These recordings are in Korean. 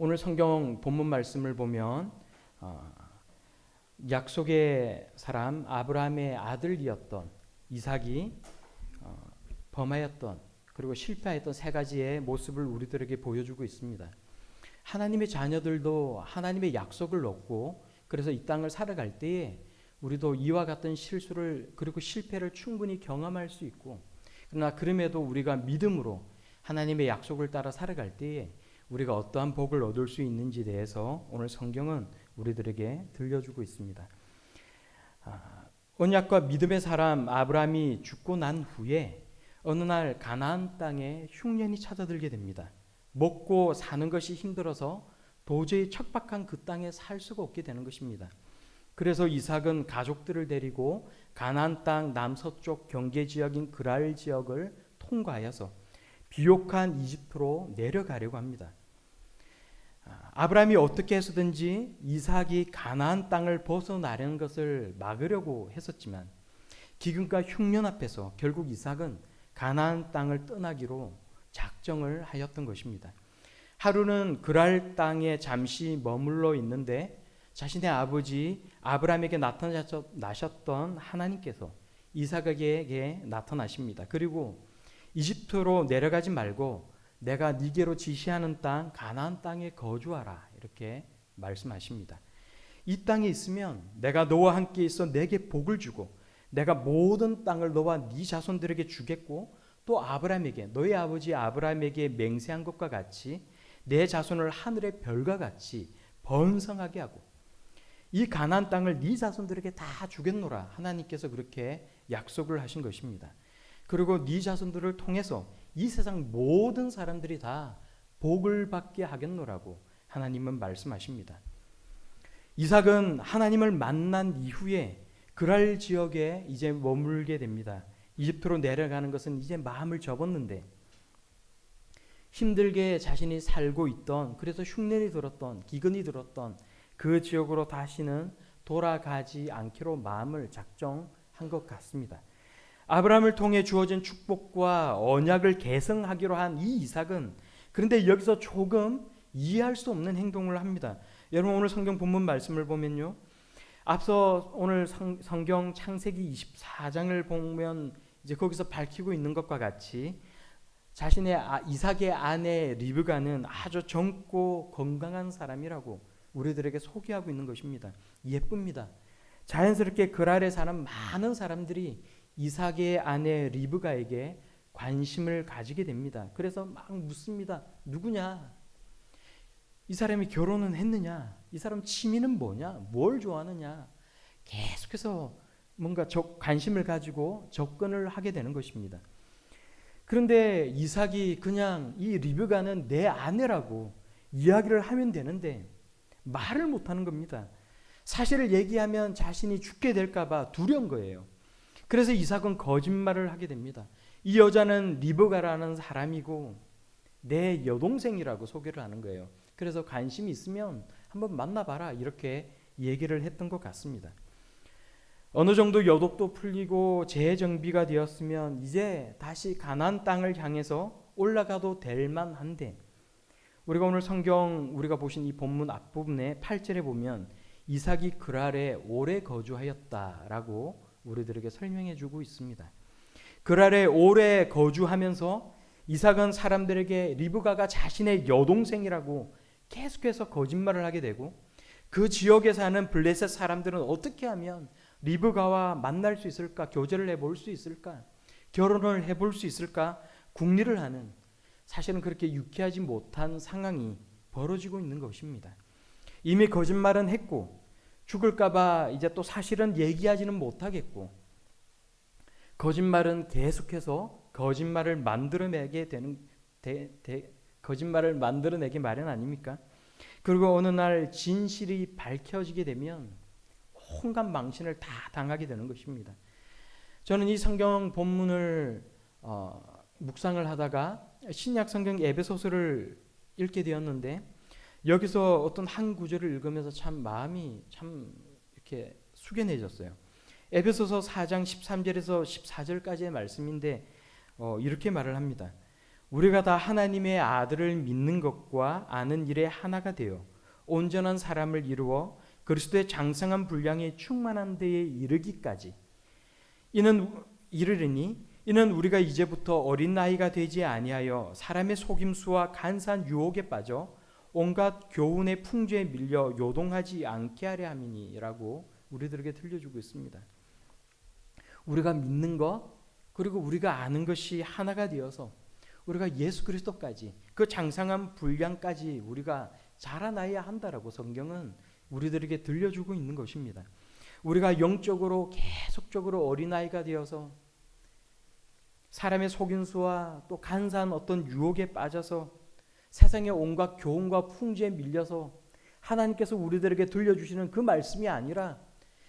오늘 성경 본문 말씀을 보면 약속의 사람 아브라함의 아들이었던 이삭이 범하였던 그리고 실패했던 세 가지의 모습을 우리들에게 보여주고 있습니다. 하나님의 자녀들도 하나님의 약속을 얻고 그래서 이 땅을 살아갈 때에 우리도 이와 같은 실수를 그리고 실패를 충분히 경험할 수 있고, 그러나 그럼에도 우리가 믿음으로 하나님의 약속을 따라 살아갈 때에 우리가 어떠한 복을 얻을 수 있는지에 대해서 오늘 성경은 우리들에게 들려주고 있습니다. 언약과 믿음의 사람 아브라함이 죽고 난 후에 어느 날 가나안 땅에 흉년이 찾아들게 됩니다. 먹고 사는 것이 힘들어서 도저히 척박한 그 땅에 살 수가 없게 되는 것입니다. 그래서 이삭은 가족들을 데리고 가나안 땅 남서쪽 경계 지역인 그랄 지역을 통과하여서 비옥한 이집트로 내려가려고 합니다. 아브라함이 어떻게 해서든지 이삭이 가나안 땅을 벗어나려는 것을 막으려고 했었지만 기근과 흉년 앞에서 결국 이삭은 가나안 땅을 떠나기로 작정을 하였던 것입니다. 하루는 그랄 땅에 잠시 머물러 있는데 자신의 아버지 아브라함에게 나타나셨던 하나님께서 이삭에게 나타나십니다. 그리고 이집트로 내려가지 말고 내가 네게로 지시하는 땅 가나안 땅에 거주하라 이렇게 말씀하십니다. 이 땅에 있으면 내가 너와 함께 있어 내게 복을 주고 내가 모든 땅을 너와 네 자손들에게 주겠고 또 아브라함에게 너의 아버지 아브라함에게 맹세한 것과 같이 내 자손을 하늘의 별과 같이 번성하게 하고 이 가나안 땅을 네 자손들에게 다 주겠노라 하나님께서 그렇게 약속을 하신 것입니다. 그리고 네 자손들을 통해서 이 세상 모든 사람들이 다 복을 받게 하겠노라고 하나님은 말씀하십니다. 이삭은 하나님을 만난 이후에 그랄 지역에 이제 머물게 됩니다. 이집트로 내려가는 것은 이제 마음을 접었는데 힘들게 자신이 살고 있던 그래서 흉년이 들었던 기근이 들었던 그 지역으로 다시는 돌아가지 않기로 마음을 작정한 것 같습니다. 아브라함을 통해 주어진 축복과 언약을 계승하기로 한 이 이삭은 그런데 여기서 조금 이해할 수 없는 행동을 합니다. 여러분 오늘 성경 본문 말씀을 보면요. 앞서 오늘 성경 창세기 24장을 보면 이제 거기서 밝히고 있는 것과 같이 자신의 이삭의 아내 리브가는 아주 젊고 건강한 사람이라고 우리들에게 소개하고 있는 것입니다. 예쁩니다. 자연스럽게 그랄에 사는 많은 사람들이 이삭의 아내 리브가에게 관심을 가지게 됩니다. 그래서 막 묻습니다. 누구냐? 이 사람이 결혼은 했느냐? 이 사람 취미는 뭐냐? 뭘 좋아하느냐? 계속해서 뭔가 관심을 가지고 접근을 하게 되는 것입니다. 그런데 이삭이 그냥 이 리브가는 내 아내라고 이야기를 하면 되는데 말을 못하는 겁니다. 사실을 얘기하면 자신이 죽게 될까 봐 두려운 거예요. 그래서 이삭은 거짓말을 하게 됩니다. 이 여자는 리브가라는 사람이고 내 여동생이라고 소개를 하는 거예요. 그래서 관심이 있으면 한번 만나봐라 이렇게 얘기를 했던 것 같습니다. 어느 정도 여독도 풀리고 재정비가 되었으면 이제 다시 가나안 땅을 향해서 올라가도 될 만한데 우리가 오늘 성경 우리가 보신 이 본문 앞부분에 8절에 보면 이삭이 그랄에 오래 거주하였다라고 우리들에게 설명해 주고 있습니다. 그랄에 오래 거주하면서 이삭은 사람들에게 리브가가 자신의 여동생이라고 계속해서 거짓말을 하게 되고 그 지역에 사는 블레셋 사람들은 어떻게 하면 리브가와 만날 수 있을까? 교제를 해볼 수 있을까? 결혼을 해볼 수 있을까? 궁리를 하는 사실은 그렇게 유쾌하지 못한 상황이 벌어지고 있는 것입니다. 이미 거짓말은 했고 죽을까봐 이제 또 사실은 얘기하지는 못하겠고 거짓말은 계속해서 거짓말을 만들어내게 되는 거짓말을 만들어내기 마련 아닙니까? 그리고 어느 날 진실이 밝혀지게 되면 온갖 망신을 다 당하게 되는 것입니다. 저는 이 성경 본문을 묵상을 하다가 신약 성경 에베소서를 읽게 되었는데 여기서 어떤 한 구절을 읽으면서 참 마음이 참 이렇게 숙연해졌어요. 에베소서 4장 13절에서 14절까지의 말씀인데 이렇게 말을 합니다. 우리가 다 하나님의 아들을 믿는 것과 아는 일에 하나가 되어 온전한 사람을 이루어 그리스도의 장성한 분량에 충만한 데에 이르기까지 이는 우리가 이제부터 어린 나이가 되지 아니하여 사람의 속임수와 간사한 유혹에 빠져 온갖 교훈의 풍조에 밀려 요동하지 않게 하려 함이니라고 우리들에게 들려주고 있습니다. 우리가 믿는 것 그리고 우리가 아는 것이 하나가 되어서 우리가 예수 그리스도까지 그 장성한 분량까지 우리가 자라나야 한다라고 성경은 우리들에게 들려주고 있는 것입니다. 우리가 영적으로 계속적으로 어린아이가 되어서 사람의 속임수와 또 간사한 어떤 유혹에 빠져서 세상의 온갖 교훈과 풍조에 밀려서 하나님께서 우리들에게 들려주시는 그 말씀이 아니라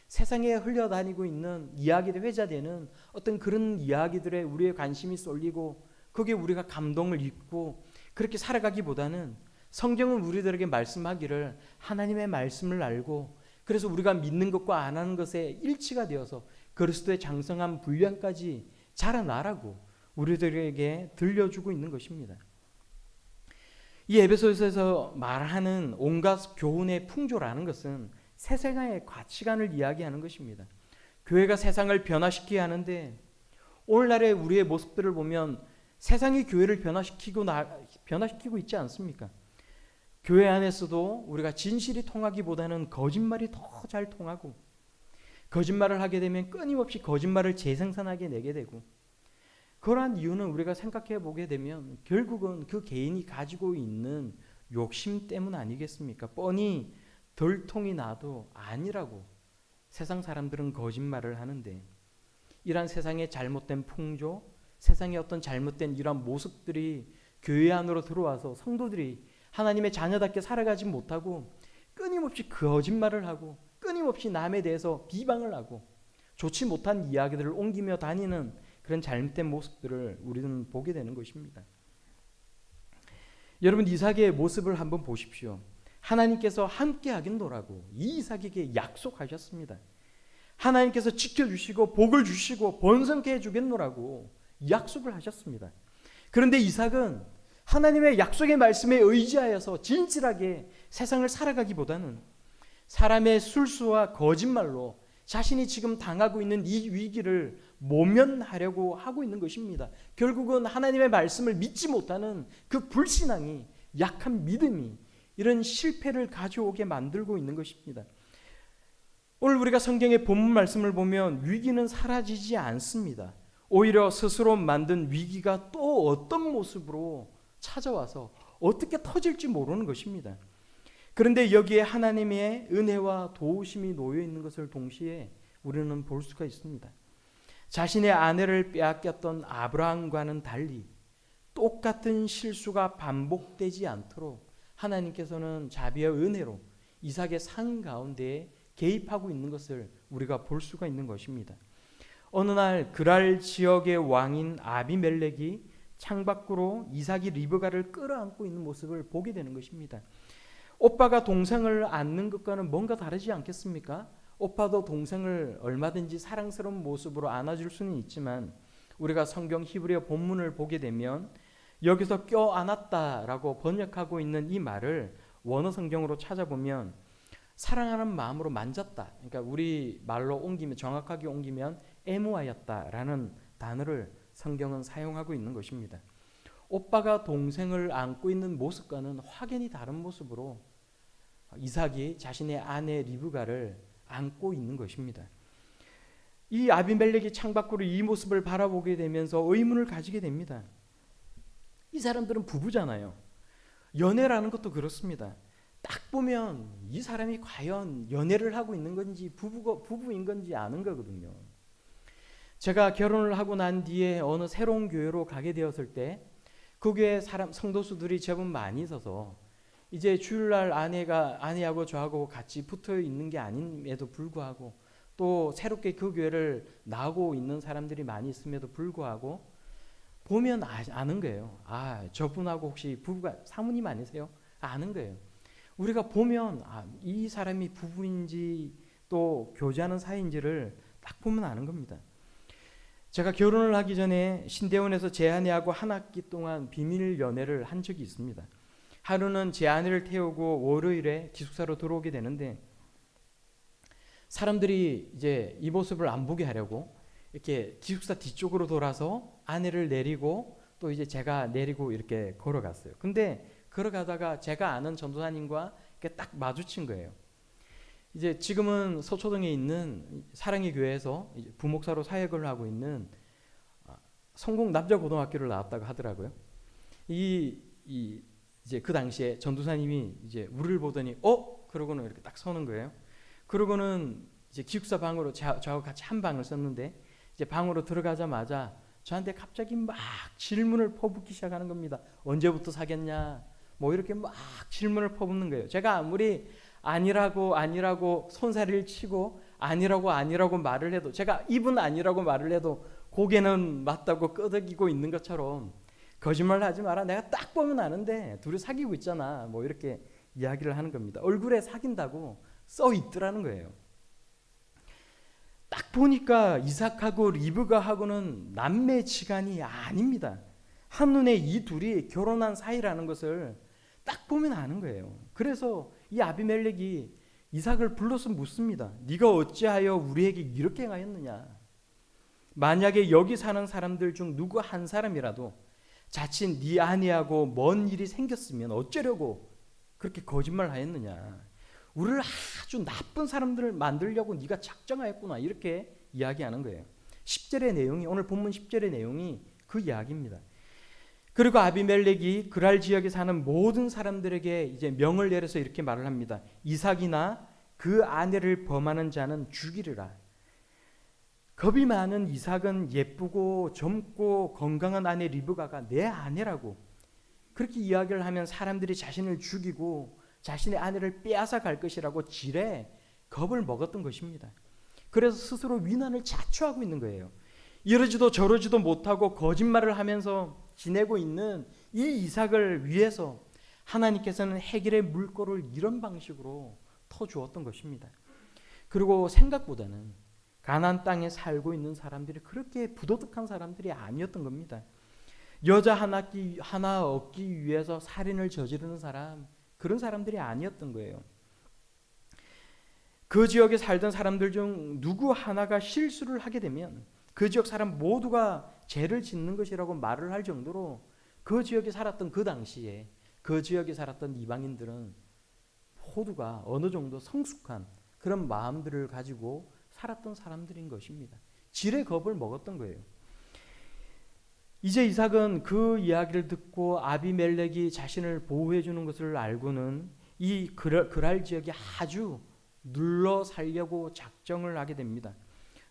세상에 흘러다니고 있는 이야기에 회자되는 어떤 그런 이야기들에 우리의 관심이 쏠리고 거기에 우리가 감동을 입고 그렇게 살아가기보다는 성경은 우리들에게 말씀하기를 하나님의 말씀을 알고 그래서 우리가 믿는 것과 안 하는 것에 일치가 되어서 그리스도의 장성한 분량까지 자라나라고 우리들에게 들려주고 있는 것입니다. 이 에베소서에서 말하는 온갖 교훈의 풍조라는 것은 세상의 가치관을 이야기하는 것입니다. 교회가 세상을 변화시켜야 하는데 오늘날의 우리의 모습들을 보면 세상이 교회를 변화시키고 있지 않습니까? 교회 안에서도 우리가 진실이 통하기보다는 거짓말이 더 잘 통하고 거짓말을 하게 되면 끊임없이 거짓말을 재생산하게 내게 되고 그러한 이유는 우리가 생각해 보게 되면 결국은 그 개인이 가지고 있는 욕심 때문 아니겠습니까? 뻔히 들통이 나도 아니라고 세상 사람들은 거짓말을 하는데 이러한 세상의 잘못된 풍조, 세상의 어떤 잘못된 이러한 모습들이 교회 안으로 들어와서 성도들이 하나님의 자녀답게 살아가지 못하고 끊임없이 거짓말을 하고 끊임없이 남에 대해서 비방을 하고 좋지 못한 이야기들을 옮기며 다니는 그런 잘못된 모습들을 우리는 보게 되는 것입니다. 여러분 이삭의 모습을 한번 보십시오. 하나님께서 함께 하겠노라고 이삭에게 약속하셨습니다. 하나님께서 지켜주시고 복을 주시고 번성케 해주겠노라고 약속을 하셨습니다. 그런데 이삭은 하나님의 약속의 말씀에 의지하여서 진실하게 세상을 살아가기보다는 사람의 술수와 거짓말로 자신이 지금 당하고 있는 이 위기를 모면하려고 하고 있는 것입니다. 결국은 하나님의 말씀을 믿지 못하는 그 불신앙이 약한 믿음이 이런 실패를 가져오게 만들고 있는 것입니다. 오늘 우리가 성경의 본문 말씀을 보면 위기는 사라지지 않습니다. 오히려 스스로 만든 위기가 또 어떤 모습으로 찾아와서 어떻게 터질지 모르는 것입니다. 그런데 여기에 하나님의 은혜와 도우심이 놓여 있는 것을 동시에 우리는 볼 수가 있습니다. 자신의 아내를 빼앗겼던 아브라함과는 달리 똑같은 실수가 반복되지 않도록 하나님께서는 자비와 은혜로 이삭의 산 가운데에 개입하고 있는 것을 우리가 볼 수가 있는 것입니다. 어느 날 그랄 지역의 왕인 아비멜렉이 창밖으로 이삭이 리브가를 끌어안고 있는 모습을 보게 되는 것입니다. 오빠가 동생을 안는 것과는 뭔가 다르지 않겠습니까? 오빠도 동생을 얼마든지 사랑스러운 모습으로 안아줄 수는 있지만 우리가 성경 히브리어 본문을 보게 되면 여기서 껴안았다라고 번역하고 있는 이 말을 원어 성경으로 찾아보면 사랑하는 마음으로 만졌다. 그러니까 우리 말로 옮기면 정확하게 옮기면 애무하였다라는 단어를 성경은 사용하고 있는 것입니다. 오빠가 동생을 안고 있는 모습과는 확연히 다른 모습으로 이삭이 자신의 아내 리브가를 안고 있는 것입니다. 이 아비멜렉이 창밖으로 이 모습을 바라보게 되면서 의문을 가지게 됩니다. 이 사람들은 부부잖아요. 연애라는 것도 그렇습니다. 딱 보면 이 사람이 과연 연애를 하고 있는 건지 부부인 건지 아는 거거든요. 제가 결혼을 하고 난 뒤에 어느 새로운 교회로 가게 되었을 때 그 교회 성도수들이 제법 많이 있어서 이제 주일날 아내하고 저하고 같이 붙어 있는 게 아님에도 불구하고 또 새롭게 그 교회를 나오고 있는 사람들이 많이 있음에도 불구하고 보면 아는 거예요. 아, 저분하고 혹시 부부가 사모님 아니세요? 아는 거예요. 우리가 보면 이 사람이 부부인지 또 교제하는 사이인지를 딱 보면 아는 겁니다. 제가 결혼을 하기 전에 신대원에서 제 아내하고 한 학기 동안 비밀 연애를 한 적이 있습니다. 하루는 제 아내를 태우고 월요일에 기숙사로 들어오게 되는데 사람들이 이제 이 모습을 안 보게 하려고 이렇게 기숙사 뒤쪽으로 돌아서 아내를 내리고 또 이제 제가 내리고 이렇게 걸어갔어요. 근데 걸어가다가 제가 아는 전도사님과 이렇게 딱 마주친 거예요. 이제 지금은 서초동에 있는 사랑의 교회에서 이제 부목사로 사역을 하고 있는 성공 남자고등학교를 나왔다고 하더라고요. 이제 그 당시에 전도사님이 이제 우리를 보더니 그러고는 이렇게 딱 서는 거예요. 그러고는 이제 기숙사 방으로 저하고 같이 한 방을 썼는데 이제 방으로 들어가자마자 저한테 갑자기 막 질문을 퍼붓기 시작하는 겁니다. 언제부터 사귀었냐? 뭐 이렇게 막 질문을 퍼붓는 거예요. 제가 아무리 아니라고 손사리를 치고 아니라고 말을 해도 제가 입은 아니라고 말을 해도 고개는 맞다고 끄덕이고 있는 것처럼 거짓말 하지 마라. 내가 딱 보면 아는데 둘이 사귀고 있잖아. 뭐 이렇게 이야기를 하는 겁니다. 얼굴에 사귄다고 써 있더라는 거예요. 딱 보니까 이삭하고 리브가하고는 남매지간이 아닙니다. 한눈에 이 둘이 결혼한 사이라는 것을 딱 보면 아는 거예요. 그래서 이 아비멜렉이 이삭을 불러서 묻습니다. 네가 어찌하여 우리에게 이렇게 행하였느냐? 만약에 여기 사는 사람들 중 누구 한 사람이라도 자칫 네 아내하고 뭔 일이 생겼으면 어쩌려고 그렇게 거짓말 하였느냐? 우리를 아주 나쁜 사람들을 만들려고 네가 작정하였구나. 이렇게 이야기하는 거예요. 10절의 내용이 오늘 본문 10절의 내용이 그 이야기입니다. 그리고 아비멜렉이 그랄 지역에 사는 모든 사람들에게 이제 명을 내려서 이렇게 말을 합니다. 이삭이나 그 아내를 범하는 자는 죽이리라. 겁이 많은 이삭은 예쁘고 젊고 건강한 아내 리브가가 내 아내라고 그렇게 이야기를 하면 사람들이 자신을 죽이고 자신의 아내를 빼앗아 갈 것이라고 지레 겁을 먹었던 것입니다. 그래서 스스로 위난을 자초하고 있는 거예요. 이러지도 저러지도 못하고 거짓말을 하면서 지내고 있는 이 이삭을 위해서 하나님께서는 해결의 물꼬를 이런 방식으로 터주었던 것입니다. 그리고 생각보다는 가나안 땅에 살고 있는 사람들이 그렇게 부도덕한 사람들이 아니었던 겁니다. 여자 하나 얻기 위해서 살인을 저지르는 사람, 그런 사람들이 아니었던 거예요. 그 지역에 살던 사람들 중 누구 하나가 실수를 하게 되면 그 지역 사람 모두가 죄를 짓는 것이라고 말을 할 정도로 그 지역에 살았던 그 당시에 그 지역에 살았던 이방인들은 모두가 어느 정도 성숙한 그런 마음들을 가지고 살았던 사람들인 것입니다. 지레 겁을 먹었던 거예요. 이제 이삭은 그 이야기를 듣고 아비멜렉이 자신을 보호해 주는 것을 알고는 이 그랄 지역에 아주 눌러 살려고 작정을 하게 됩니다.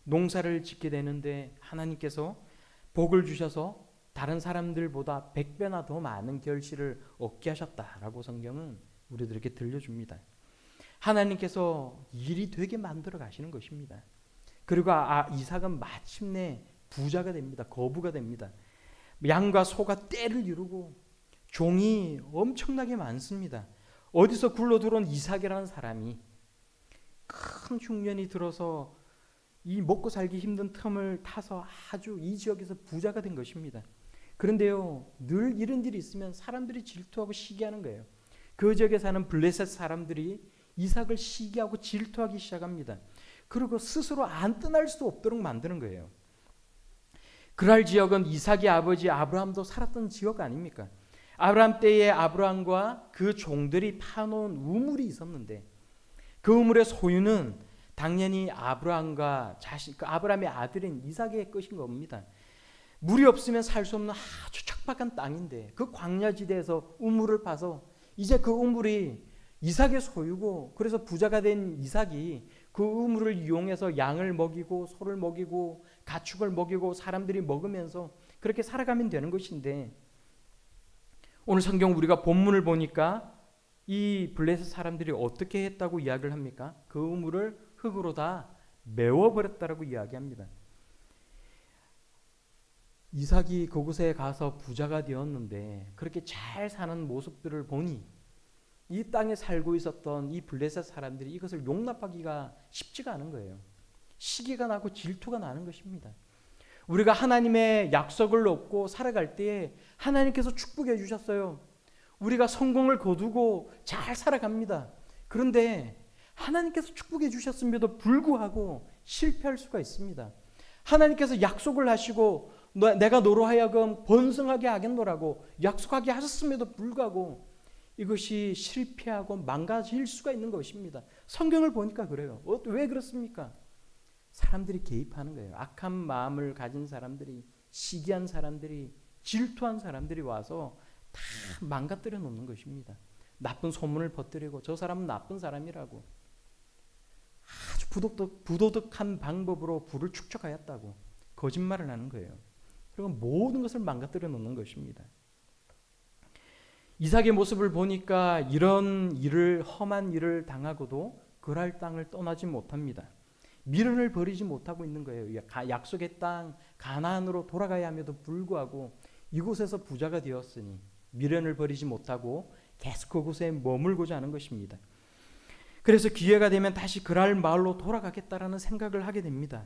농사를 짓게 되는데 하나님께서 복을 주셔서 다른 사람들보다 100배나 더 많은 결실을 얻게 하셨다라고 성경은 우리들에게 들려줍니다. 하나님께서 일이 되게 만들어 가시는 것입니다. 그리고 이삭은 마침내 부자가 됩니다. 거부가 됩니다. 양과 소가 떼를 이루고 종이 엄청나게 많습니다. 어디서 굴러 들어온 이삭이라는 사람이 큰 흉년이 들어서 이 먹고 살기 힘든 틈을 타서 아주 이 지역에서 부자가 된 것입니다. 그런데요, 늘 이런 일이 있으면 사람들이 질투하고 시기하는 거예요. 그 지역에 사는 블레셋 사람들이 이삭을 시기하고 질투하기 시작합니다. 그리고 스스로 안 떠날 수 없도록 만드는 거예요. 그랄 지역은 이삭의 아버지 아브라함도 살았던 지역 아닙니까? 아브라함 때에 아브라함과 그 종들이 파놓은 우물이 있었는데 그 우물의 소유는 당연히 아브라함과 아브라함의 아들인 이삭의 것인 겁니다. 물이 없으면 살 수 없는 아주 척박한 땅인데 그 광야지대에서 우물을 파서 이제 그 우물이 이삭의 소유고 그래서 부자가 된 이삭이 그 우물을 이용해서 양을 먹이고 소를 먹이고 가축을 먹이고 사람들이 먹으면서 그렇게 살아가면 되는 것인데 오늘 성경 우리가 본문을 보니까 이 블레셋 사람들이 어떻게 했다고 이야기를 합니까? 그 우물을 흙으로 다 메워버렸다라고 이야기합니다. 이삭이 그곳에 가서 부자가 되었는데 그렇게 잘 사는 모습들을 보니 이 땅에 살고 있었던 이 블레셋 사람들이 이것을 용납하기가 쉽지가 않은 거예요. 시기가 나고 질투가 나는 것입니다. 우리가 하나님의 약속을 얻고 살아갈 때에 하나님께서 축복해 주셨어요. 우리가 성공을 거두고 잘 살아갑니다. 그런데 하나님께서 축복해 주셨음에도 불구하고 실패할 수가 있습니다. 하나님께서 약속을 하시고 내가 너로 하여금 번성하게 하겠노라고 약속하게 하셨음에도 불구하고 이것이 실패하고 망가질 수가 있는 것입니다. 성경을 보니까 그래요. 왜 그렇습니까? 사람들이 개입하는 거예요. 악한 마음을 가진 사람들이, 시기한 사람들이, 질투한 사람들이 와서 다 망가뜨려 놓는 것입니다. 나쁜 소문을 퍼뜨리고 저 사람은 나쁜 사람이라고 아주 부도덕한 방법으로 부를 축적하였다고 거짓말을 하는 거예요. 그리고 모든 것을 망가뜨려 놓는 것입니다. 이삭의 모습을 보니까 이런 험한 일을 당하고도 그랄 땅을 떠나지 못합니다. 미련을 버리지 못하고 있는 거예요. 약속의 땅 가나안으로 돌아가야 함에도 불구하고 이곳에서 부자가 되었으니 미련을 버리지 못하고 계속 그곳에 머물고자 하는 것입니다. 그래서 기회가 되면 다시 그랄 마을로 돌아가겠다라는 생각을 하게 됩니다.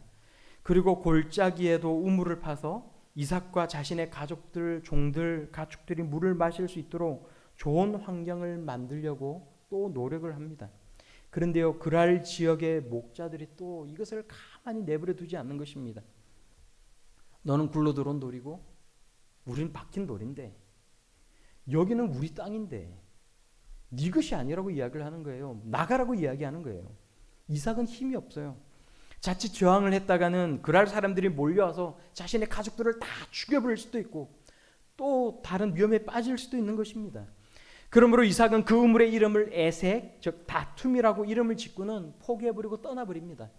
그리고 골짜기에도 우물을 파서 이삭과 자신의 가족들, 종들, 가축들이 물을 마실 수 있도록 좋은 환경을 만들려고 또 노력을 합니다. 그런데요, 그랄 지역의 목자들이 또 이것을 가만히 내버려 두지 않는 것입니다. 너는 굴러 들어온 돌이고 우리는 박힌 돌인데 여기는 우리 땅인데 네 것이 아니라고 이야기를 하는 거예요. 나가라고 이야기하는 거예요. 이삭은 힘이 없어요. 자칫 저항을 했다가는 그랄 사람들이 몰려와서 자신의 가족들을 다 죽여버릴 수도 있고 또 다른 위험에 빠질 수도 있는 것입니다. 그러므로 이삭은 그 우물의 이름을 에색, 즉 다툼이라고 이름을 짓고는 포기해버리고 떠나버립니다.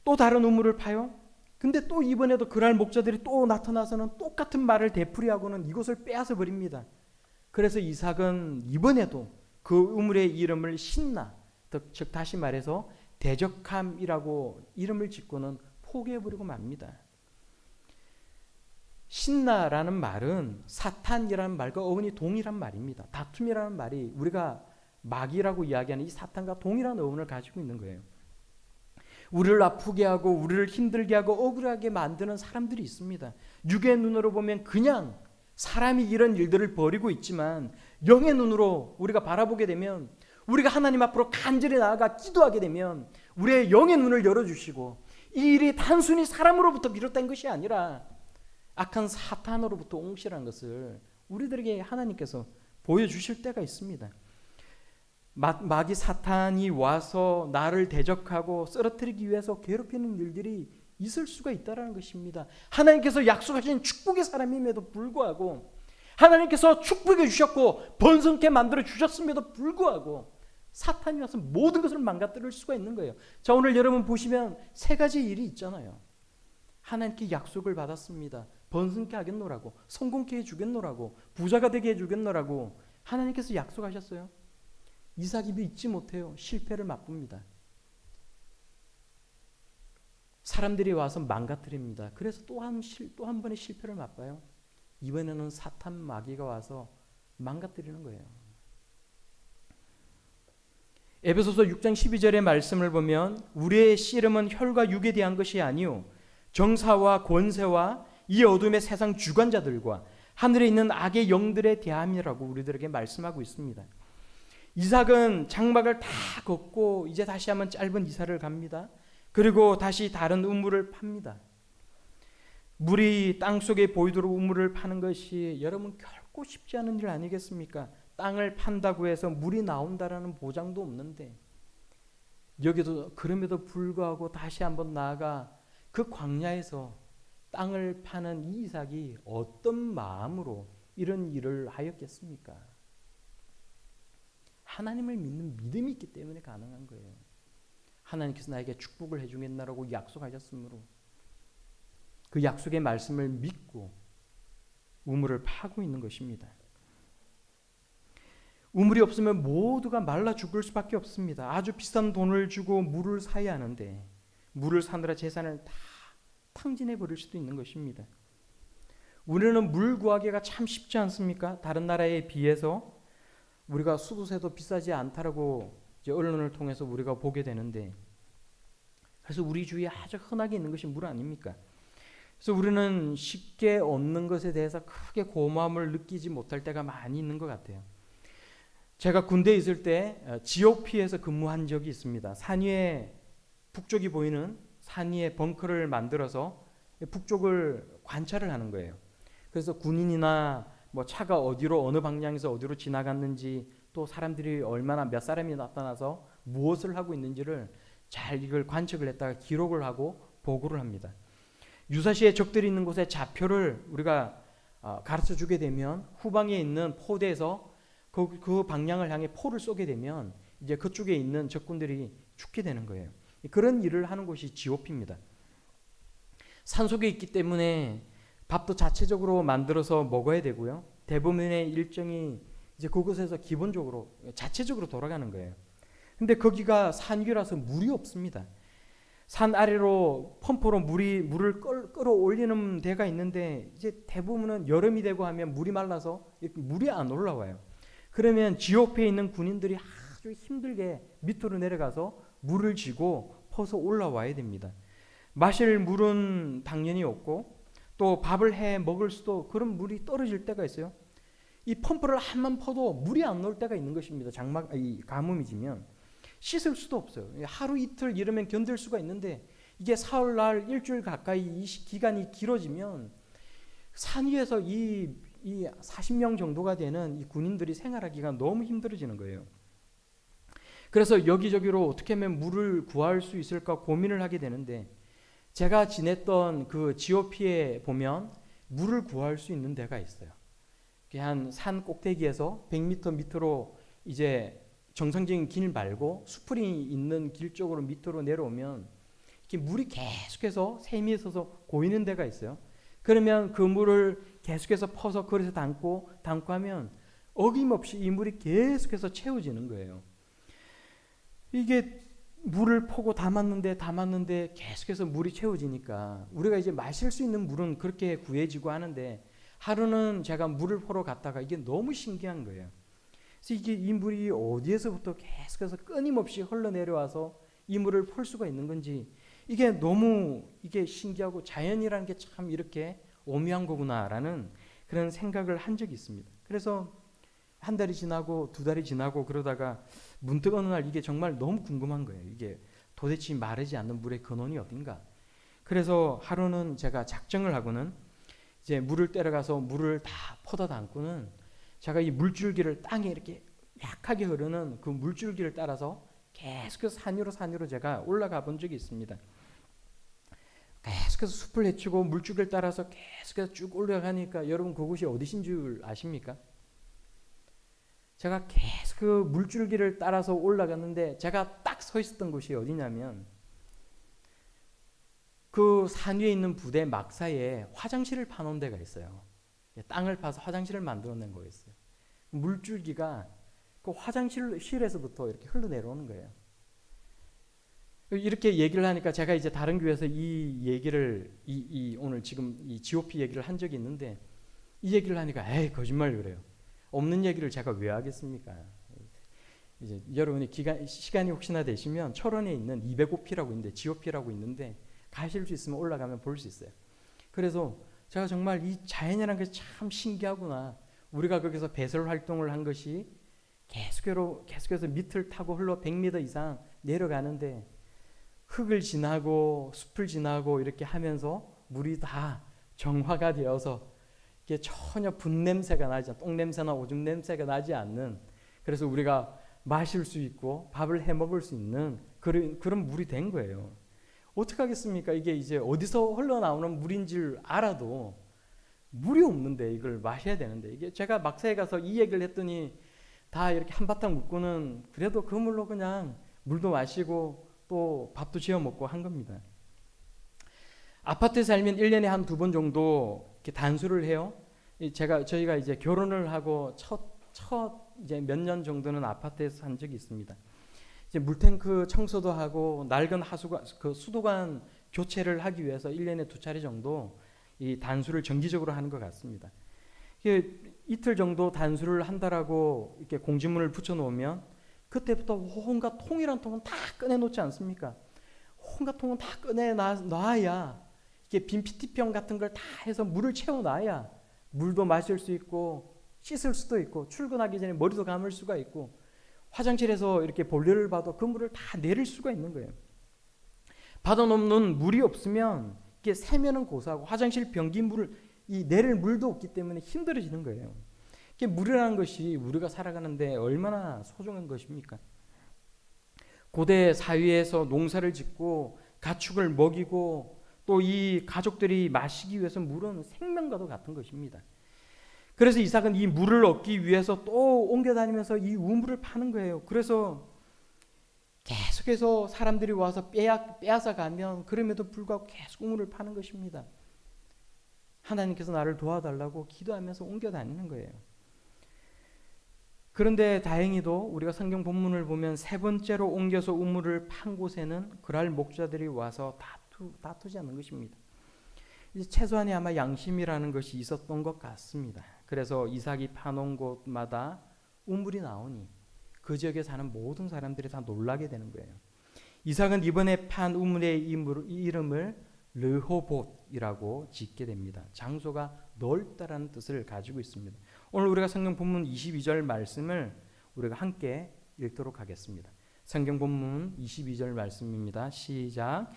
또 다른 우물을 파요. 근데 또 이번에도 그랄 목자들이 또 나타나서는 똑같은 말을 되풀이하고는 이곳을 빼앗아 버립니다. 그래서 이삭은 이번에도 그 우물의 이름을 신나, 즉 다시 말해서 대적함이라고 이름을 짓고는 포기해버리고 맙니다. 신나라는 말은 사탄이라는 말과 어원이 동일한 말입니다. 다툼이라는 말이 우리가 마귀라고 이야기하는 이 사탄과 동일한 어원을 가지고 있는 거예요. 우리를 아프게 하고 우리를 힘들게 하고 억울하게 만드는 사람들이 있습니다. 육의 눈으로 보면 그냥 사람이 이런 일들을 벌이고 있지만 영의 눈으로 우리가 바라보게 되면 우리가 하나님 앞으로 간절히 나아가 기도하게 되면 우리의 영의 눈을 열어주시고 이 일이 단순히 사람으로부터 비롯된 것이 아니라 악한 사탄으로부터 온 것이라는 것을 우리들에게 하나님께서 보여주실 때가 있습니다. 마귀 사탄이 와서 나를 대적하고 쓰러뜨리기 위해서 괴롭히는 일들이 있을 수가 있다는 것입니다. 하나님께서 약속하신 축복의 사람임에도 불구하고 하나님께서 축복해 주셨고 번성케 만들어 주셨음에도 불구하고 사탄이 와서 모든 것을 망가뜨릴 수가 있는 거예요. 자, 오늘 여러분 보시면 세 가지 일이 있잖아요. 하나님께 약속을 받았습니다. 번성케 하겠노라고, 성공케 해주겠노라고, 부자가 되게 해주겠노라고 하나님께서 약속하셨어요. 이삭이 믿지 못해요. 실패를 맛봅니다. 사람들이 와서 망가뜨립니다. 그래서 또 한 번의 실패를 맛봐요. 이번에는 사탄 마귀가 와서 망가뜨리는 거예요. 에베소서 6장 12절의 말씀을 보면 우리의 씨름은 혈과 육에 대한 것이 아니요 정사와 권세와 이 어둠의 세상 주관자들과 하늘에 있는 악의 영들에 대함이라고 우리들에게 말씀하고 있습니다. 이삭은 장막을 다 걷고 이제 다시 한번 짧은 이사를 갑니다. 그리고 다시 다른 우물을 팝니다. 물이 땅속에 보이도록 우물을 파는 것이 여러분 결코 쉽지 않은 일 아니겠습니까? 땅을 판다고 해서 물이 나온다라는 보장도 없는데 여기도 그럼에도 불구하고 다시 한번 나아가 그 광야에서 땅을 파는 이 이삭이 어떤 마음으로 이런 일을 하였겠습니까? 하나님을 믿는 믿음이 있기 때문에 가능한 거예요. 하나님께서 나에게 축복을 해주겠나라고 약속하셨으므로 그 약속의 말씀을 믿고 우물을 파고 있는 것입니다. 우물이 없으면 모두가 말라 죽을 수밖에 없습니다. 아주 비싼 돈을 주고 물을 사야 하는데 물을 사느라 재산을 다 탕진해 버릴 수도 있는 것입니다. 우리는 물 구하기가 참 쉽지 않습니까? 다른 나라에 비해서 우리가 수도세도 비싸지 않다라고 이제 언론을 통해서 우리가 보게 되는데 그래서 우리 주위에 아주 흔하게 있는 것이 물 아닙니까? 그래서 우리는 쉽게 얻는 것에 대해서 크게 고마움을 느끼지 못할 때가 많이 있는 것 같아요. 제가 군대에 있을 때 GOP에서 근무한 적이 있습니다. 산 위에 북쪽이 보이는 산 위에 벙커를 만들어서 북쪽을 관찰을 하는 거예요. 그래서 군인이나 뭐 차가 어디로 어느 방향에서 어디로 지나갔는지 또 사람들이 얼마나 몇 사람이 나타나서 무엇을 하고 있는지를 잘 이걸 관측을 했다가 기록을 하고 보고를 합니다. 유사시에 적들이 있는 곳에 좌표를 우리가 가르쳐 주게 되면 후방에 있는 포대에서 그 방향을 향해 포를 쏘게 되면 이제 그쪽에 있는 적군들이 죽게 되는 거예요. 그런 일을 하는 곳이 GOP입니다. 산속에 있기 때문에 밥도 자체적으로 만들어서 먹어야 되고요. 대부분의 일정이 이제 그곳에서 기본적으로 자체적으로 돌아가는 거예요. 근데 거기가 산 위라서 물이 없습니다. 산 아래로 펌프로 물을 끌어올리는 데가 있는데 이제 대부분은 여름이 되고 하면 물이 말라서 물이 안 올라와요. 그러면 GOP에 있는 군인들이 아주 힘들게 밑으로 내려가서 물을 쥐고 퍼서 올라와야 됩니다. 마실 물은 당연히 없고 또 밥을 해 먹을 수도 그런 물이 떨어질 때가 있어요. 이 펌프를 한번 퍼도 물이 안 나올 때가 있는 것입니다. 가뭄이 지면 씻을 수도 없어요. 하루 이틀 이러면 견딜 수가 있는데 이게 사흘날 일주일 가까이 이 기간이 길어지면 산 위에서 이 40명 정도가 되는 이 군인들이 생활하기가 너무 힘들어지는 거예요. 그래서 여기저기로 어떻게 하면 물을 구할 수 있을까 고민을 하게 되는데 제가 지냈던 그 GOP에 보면 물을 구할 수 있는 데가 있어요. 한 산 꼭대기에서 100m 밑으로 이제 정상적인 길 말고 수풀이 있는 길 쪽으로 밑으로 내려오면 이렇게 물이 계속해서 샘이 있어서 고이는 데가 있어요. 그러면 그 물을 계속해서 퍼서 그릇에 담고 하면 어김없이 이 물이 계속해서 채워지는 거예요. 이게 물을 퍼고 담았는데 계속해서 물이 채워지니까 우리가 이제 마실 수 있는 물은 그렇게 구해지고 하는데 하루는 제가 물을 퍼러 갔다가 이게 너무 신기한 거예요. 그래서 이게 이 물이 어디에서부터 계속해서 끊임없이 흘러내려와서 이 물을 풀 수가 있는 건지 이게 너무 이게 신기하고 자연이라는 게 참 이렇게 오묘한 거구나라는 그런 생각을 한 적이 있습니다. 그래서 한 달이 지나고 두 달이 지나고 그러다가 문득 어느 날 이게 정말 너무 궁금한 거예요. 이게 도대체 마르지 않는 물의 근원이 어딘가. 그래서 하루는 제가 작정을 하고는 이제 물을 따라가서 물을 다 퍼다 담고는 제가 이 물줄기를 땅에 이렇게 약하게 흐르는 그 물줄기를 따라서 계속해서 산으로 제가 올라가 본 적이 있습니다. 계속해서 숲을 헤치고 물줄기를 따라서 계속해서 쭉 올라가니까 여러분 그곳이 어디신 줄 아십니까? 제가 계속 그 물줄기를 따라서 올라갔는데 제가 딱 서 있었던 곳이 어디냐면 그 산 위에 있는 부대 막사에 화장실을 파놓은 데가 있어요. 땅을 파서 화장실을 만들어낸 거였어요. 물줄기가 그 화장실에서부터 이렇게 흘러내려오는 거예요. 이렇게 얘기를 하니까 제가 이제 다른 교회에서 이 얘기를 오늘 지금 이 GOP 얘기를 한 적이 있는데 이 얘기를 하니까 에이 거짓말 그래요. 없는 얘기를 제가 왜 하겠습니까? 이제 여러분이 시간이 혹시나 되시면 철원에 있는 205P라고 있는데 GOP라고 있는데 가실 수 있으면 올라가면 볼 수 있어요. 그래서 제가 정말 이 자연이라는 게 참 신기하구나. 우리가 거기서 배설 활동을 한 것이 계속해서 밑을 타고 흘러 100m 이상 내려가는데 흙을 지나고 숲을 지나고 이렇게 하면서 물이 다 정화가 되어서 이게 전혀 분냄새가 나지 않는 똥냄새나 오줌 냄새가 나지 않는 그래서 우리가 마실 수 있고 밥을 해 먹을 수 있는 그런 물이 된 거예요. 어떻게 하겠습니까? 이게 이제 어디서 흘러나오는 물인 줄 알아도 물이 없는데 이걸 마셔야 되는데 이게 제가 막사에 가서 이 얘기를 했더니 다 이렇게 한바탕 묻고는 그래도 그 물로 그냥 물도 마시고 또 밥도 지어 먹고 한 겁니다. 아파트에 살면 1년에 한 2번 정도 이렇게 단수를 해요. 저희가 이제 결혼을 하고 첫 이제 몇 년 정도는 아파트에서 산 적이 있습니다. 이제 물탱크 청소도 하고 낡은 그 수도관 교체를 하기 위해서 1년에 2차례 정도 이 단수를 정기적으로 하는 것 같습니다. 이틀 정도 단수를 한다라고 이렇게 공지문을 붙여 놓으면 그때부터 온갖 통이란 통은 다 꺼내 놓지 않습니까? 온갖 통은 다 꺼내 놔야, 이게 빈 PT병 같은 걸 다 해서 물을 채워놔야 물도 마실 수 있고 씻을 수도 있고 출근하기 전에 머리도 감을 수가 있고 화장실에서 이렇게 볼일을 봐도 그 물을 다 내릴 수가 있는 거예요. 받아놓는 물이 없으면 이게 세면은 고사하고 화장실 변기 물을 이 내릴 물도 없기 때문에 힘들어지는 거예요. 이게 물이라는 것이 우리가 살아가는데 얼마나 소중한 것입니까? 고대 사회에서 농사를 짓고 가축을 먹이고 또 이 가족들이 마시기 위해서 물은 생명과도 같은 것입니다. 그래서 이삭은 이 물을 얻기 위해서 또 옮겨 다니면서 이 우물을 파는 거예요. 그래서 계속해서 사람들이 와서 빼앗아 가면 그럼에도 불구하고 계속 우물을 파는 것입니다. 하나님께서 나를 도와달라고 기도하면서 옮겨 다니는 거예요. 그런데 다행히도 우리가 성경 본문을 보면 세 번째로 옮겨서 우물을 판 곳에는 그랄 목자들이 와서 다투지 않는 것입니다. 이제 최소한의 아마 양심이라는 것이 있었던 것 같습니다. 그래서 이삭이 파놓은 곳마다 우물이 나오니 그 지역에 사는 모든 사람들이 다 놀라게 되는 거예요. 이삭은 이번에 판 우물의 이름을 르호봇이라고 짓게 됩니다. 장소가 넓다라는 뜻을 가지고 있습니다. 오늘 우리가 성경 본문 22절 말씀을 우리가 함께 읽도록 하겠습니다. 성경 본문 22절 말씀입니다. 시작.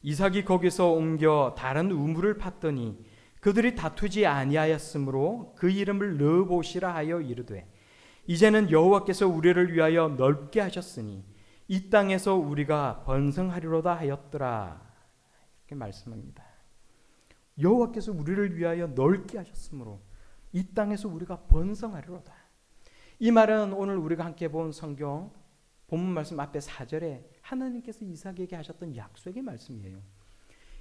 이삭이 거기서 옮겨 다른 우물을 팠더니 그들이 다투지 아니하였으므로 그 이름을 르호봇이라 하여 이르되 이제는 여호와께서 우리를 위하여 넓게 하셨으니 이 땅에서 우리가 번성하리로다 하였더라. 이렇게 말씀합니다. 여호와께서 우리를 위하여 넓게 하셨으므로 이 땅에서 우리가 번성하리로다. 이 말은 오늘 우리가 함께 본 성경 본문 말씀 앞에 4절에 하나님께서 이삭에게 하셨던 약속의 말씀이에요.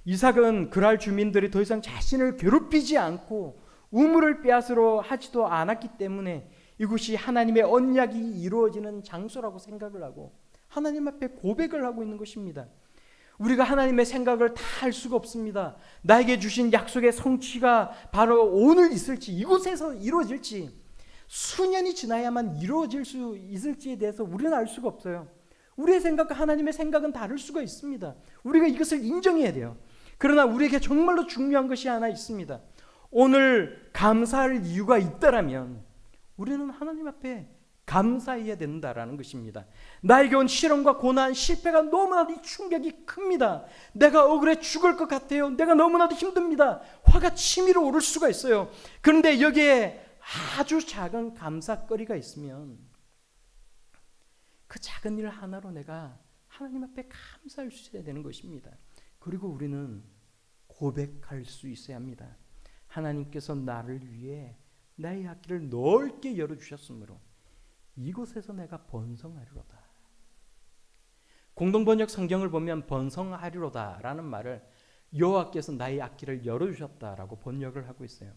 이삭은 그랄 주민들이 더 이상 자신을 괴롭히지 않고 우물을 빼앗으려 하지도 않았기 때문에 이곳이 하나님의 언약이 이루어지는 장소라고 생각을 하고 하나님 앞에 고백을 하고 있는 것입니다. 우리가 하나님의 생각을 다 할 수가 없습니다. 나에게 주신 약속의 성취가 바로 오늘 있을지 이곳에서 이루어질지 수년이 지나야만 이루어질 수 있을지에 대해서 우리는 알 수가 없어요. 우리의 생각과 하나님의 생각은 다를 수가 있습니다. 우리가 이것을 인정해야 돼요. 그러나 우리에게 정말로 중요한 것이 하나 있습니다. 오늘 감사할 이유가 있다라면 우리는 하나님 앞에 감사해야 된다라는 것입니다. 나에게 온 시련과 고난, 실패가 너무나도 충격이 큽니다. 내가 억울해 죽을 것 같아요. 내가 너무나도 힘듭니다. 화가 치밀어 오를 수가 있어요. 그런데 여기에 아주 작은 감사거리가 있으면 그 작은 일 하나로 내가 하나님 앞에 감사할 수 있어야 되는 것입니다. 그리고 우리는 고백할 수 있어야 합니다. 하나님께서 나를 위해 나의 앞길을 넓게 열어주셨으므로 이곳에서 내가 번성하리로다. 공동번역 성경을 보면 번성하리로다 라는 말을 여호와께서 나의 앞길을 열어주셨다라고 번역을 하고 있어요.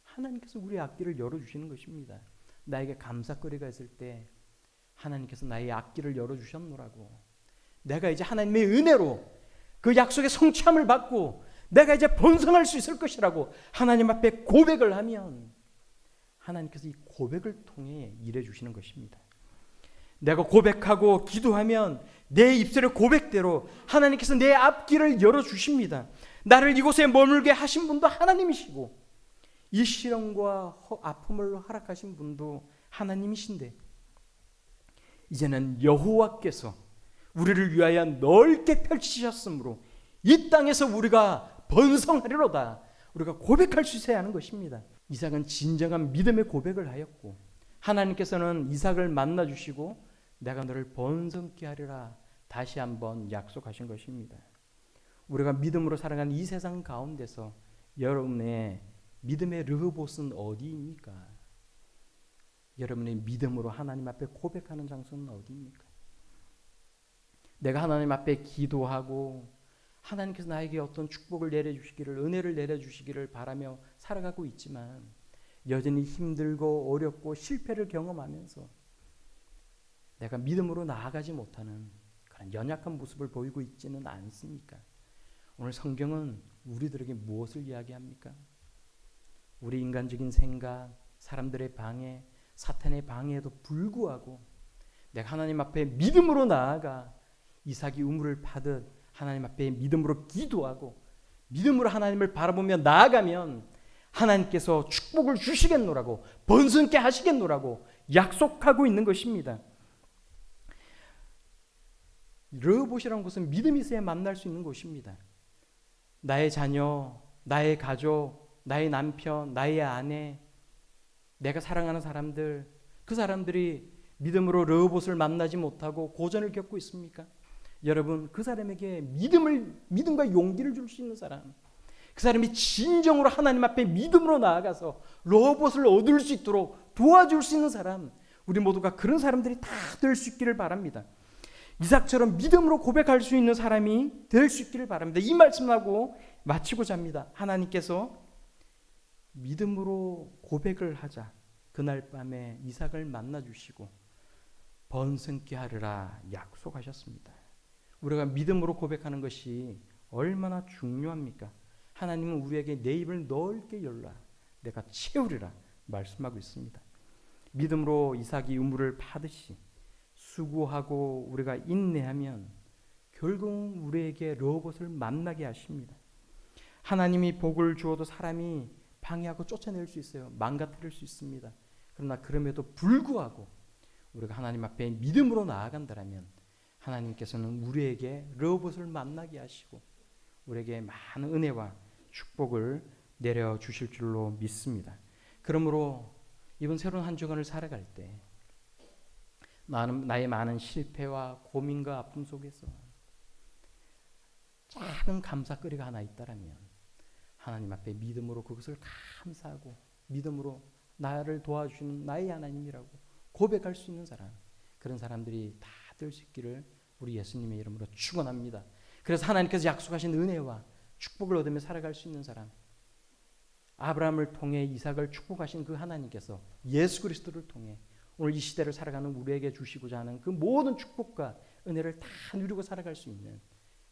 하나님께서 우리의 앞길을 열어주시는 것입니다. 나에게 감사거리가 있을 때 하나님께서 나의 앞길을 열어주셨노라고, 내가 이제 하나님의 은혜로 그 약속의 성취함을 받고 내가 이제 번성할 수 있을 것이라고 하나님 앞에 고백을 하면 하나님께서 이 고백을 통해 일해 주시는 것입니다. 내가 고백하고 기도하면 내 입술의 고백대로 하나님께서 내 앞길을 열어주십니다. 나를 이곳에 머물게 하신 분도 하나님이시고 이 시련과 아픔을 허락하신 분도 하나님이신데 이제는 여호와께서 우리를 위하여 넓게 펼치셨으므로 이 땅에서 우리가 번성하리로다. 우리가 고백할 수 있어야 하는 것입니다. 이삭은 진정한 믿음의 고백을 하였고 하나님께서는 이삭을 만나 주시고 내가 너를 번성케 하리라 다시 한번 약속하신 것입니다. 우리가 믿음으로 살아가는 이 세상 가운데서 여러분의 믿음의 르호봇은 어디입니까? 여러분의 믿음으로 하나님 앞에 고백하는 장소는 어디입니까? 내가 하나님 앞에 기도하고 하나님께서 나에게 어떤 축복을 내려주시기를, 은혜를 내려주시기를 바라며 살아가고 있지만 여전히 힘들고 어렵고 실패를 경험하면서 내가 믿음으로 나아가지 못하는 그런 연약한 모습을 보이고 있지는 않습니까? 오늘 성경은 우리들에게 무엇을 이야기합니까? 우리 인간적인 생각, 사람들의 방해, 사탄의 방해에도 불구하고 내가 하나님 앞에 믿음으로 나아가 이삭이 우물을 파듯 하나님 앞에 믿음으로 기도하고 믿음으로 하나님을 바라보며 나아가면 하나님께서 축복을 주시겠노라고, 번성케 하시겠노라고 약속하고 있는 것입니다. 르호봇이라는 곳은 믿음이 있어야 만날 수 있는 곳입니다. 나의 자녀, 나의 가족, 나의 남편, 나의 아내, 내가 사랑하는 사람들, 그 사람들이 믿음으로 르호봇을 만나지 못하고 고전을 겪고 있습니까? 여러분, 그 사람에게 믿음과 용기를 줄 수 있는 사람, 그 사람이 진정으로 하나님 앞에 믿음으로 나아가서 르호봇을 얻을 수 있도록 도와줄 수 있는 사람, 우리 모두가 그런 사람들이 다 될 수 있기를 바랍니다. 이삭처럼 믿음으로 고백할 수 있는 사람이 될 수 있기를 바랍니다. 이 말씀하고 마치고자 합니다. 하나님께서 믿음으로 고백을 하자 그날 밤에 이삭을 만나주시고 번성케 하리라 약속하셨습니다. 우리가 믿음으로 고백하는 것이 얼마나 중요합니까? 하나님은 우리에게 내 입을 넓게 열라 내가 채우리라 말씀하고 있습니다. 믿음으로 이삭이 우물을 파듯이 수고하고 우리가 인내하면 결국 우리에게 르호봇을 만나게 하십니다. 하나님이 복을 주어도 사람이 방해하고 쫓아낼 수 있어요. 망가뜨릴 수 있습니다. 그러나 그럼에도 불구하고 우리가 하나님 앞에 믿음으로 나아간다면 하나님께서는 우리에게 르호봇을 만나게 하시고 우리에게 많은 은혜와 축복을 내려주실 줄로 믿습니다. 그러므로 이번 새로운 한 주간을 살아갈 때 나의 많은 실패와 고민과 아픔 속에서 작은 감사거리가 하나 있다라면 하나님 앞에 믿음으로 그것을 감사하고 믿음으로 나를 도와주시는 나의 하나님이라고 고백할 수 있는 사람, 그런 사람들이 다 될 수 있기를 우리 예수님의 이름으로 축원합니다. 그래서 하나님께서 약속하신 은혜와 축복을 얻으며 살아갈 수 있는 사람, 아브라함을 통해 이삭을 축복하신 그 하나님께서 예수 그리스도를 통해 오늘 이 시대를 살아가는 우리에게 주시고자 하는 그 모든 축복과 은혜를 다 누리고 살아갈 수 있는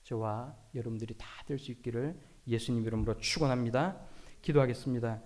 저와 여러분들이 다 될 수 있기를 예수님 이름으로 축원합니다. 기도하겠습니다.